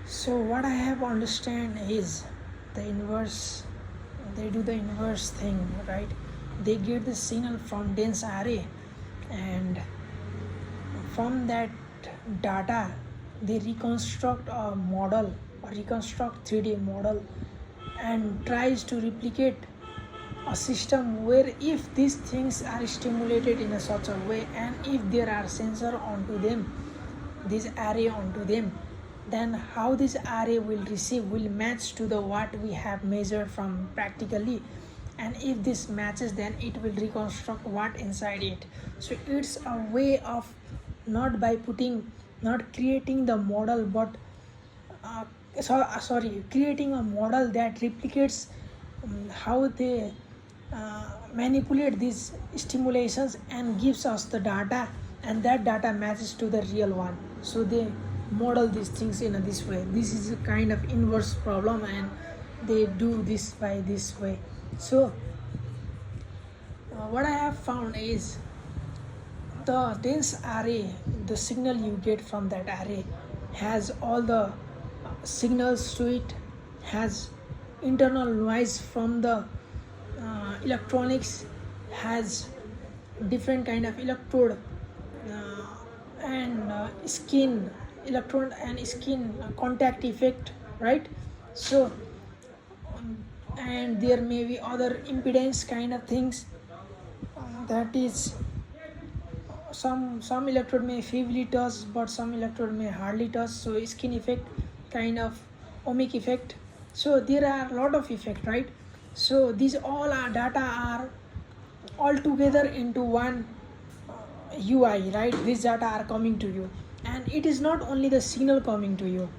So what I have understand is the inverse. They do the inverse thing, right? They get the signal from dense array, and from that data they reconstruct a model or reconstruct 3D model and tries to replicate a system where if these things are stimulated in a such a way, and if there are sensor onto them, this array onto them, then how this array will match to the what we have measured from practically, and if this matches then it will reconstruct what inside it. So it's a way of not by putting, not creating the model, but uh, sorry, creating a model that replicates how they manipulate these stimulations and gives us the data, and that data matches to the real one. So they model these things in this way. This is a kind of inverse problem, and they do this by this way. So what I have found is the dense array, the signal you get from that array has all the signals to it, has internal noise from the electronics, has different kind of electrode and skin electrode and skin contact effect, right? So and there may be other impedance kind of things, that is some electrode may feebly touch but some electrode may hardly touch, so skin effect, kind of ohmic effect. So there are a lot of effect, right? So these all are data are all together into one UI, right? These data are coming to you, and it is not only the signal coming to you,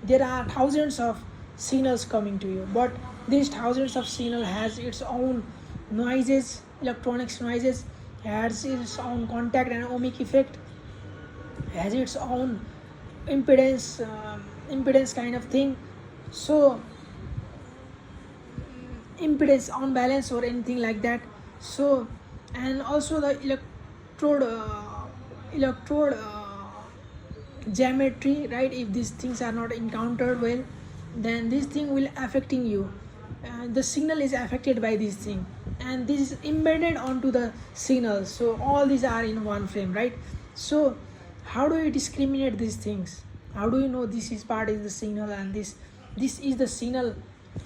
there are thousands of signals coming to you, but these thousands of signal has its own noises, electronics noises, has its own contact and ohmic effect, has its own impedance kind of thing. So impedance on balance or anything like that. So and also the electrode geometry, right? If these things are not encountered well, then this thing will affecting you. The signal is affected by this thing, and this is embedded onto the signal. So all these are in one frame, right? So how do you discriminate these things? How do you know this is part is the signal and this is the signal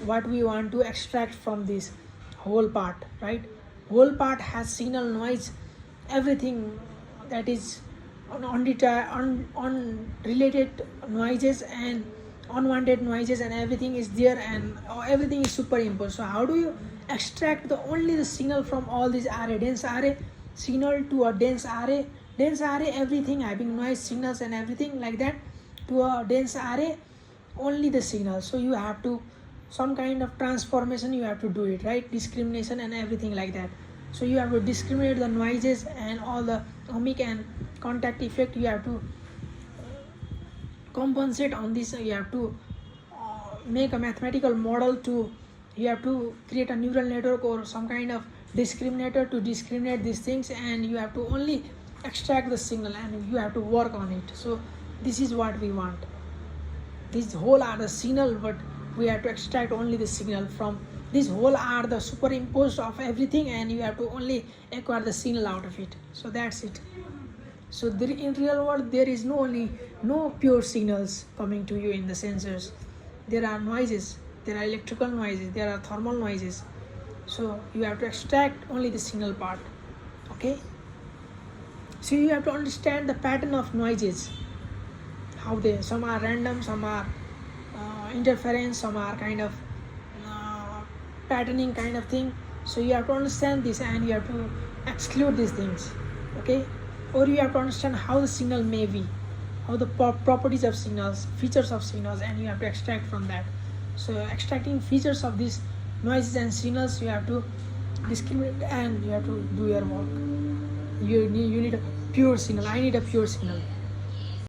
what we want to extract from this whole part, right? Whole part has signal, noise, everything that is unrelated noises and unwanted noises, and everything is there, and everything is superimposed. So how do you extract the only the signal from all these array, dense array signal to a dense array, everything having noise, signals and everything like that, to a dense array only the signal. So you have to some kind of transformation you have to do it, right? Discrimination and everything like that. So you have to discriminate the noises and all the ohmic and contact effect. You have to compensate on this. You have to make a mathematical model to, you have to create a neural network or some kind of discriminator to discriminate these things, and you have to only extract the signal and you have to work on it. So this is what we want. This whole are the signal, but we have to extract only the signal from this whole are the superimposed of everything, and you have to only acquire the signal out of it. So that's it. So there, in real world there is no pure signals coming to you in the sensors. There are noises, there are electrical noises, there are thermal noises. So you have to extract only the signal part. Okay, so you have to understand the pattern of noises, how they, some are random, some are interference, some are kind of patterning kind of thing. So you have to understand this and you have to exclude these things. Okay, or you have to understand how the signal may be, how the properties of signals, features of signals, and you have to extract from that. So extracting features of these noises and signals, you have to discriminate and you have to do your work. You need a pure signal. I need a pure signal.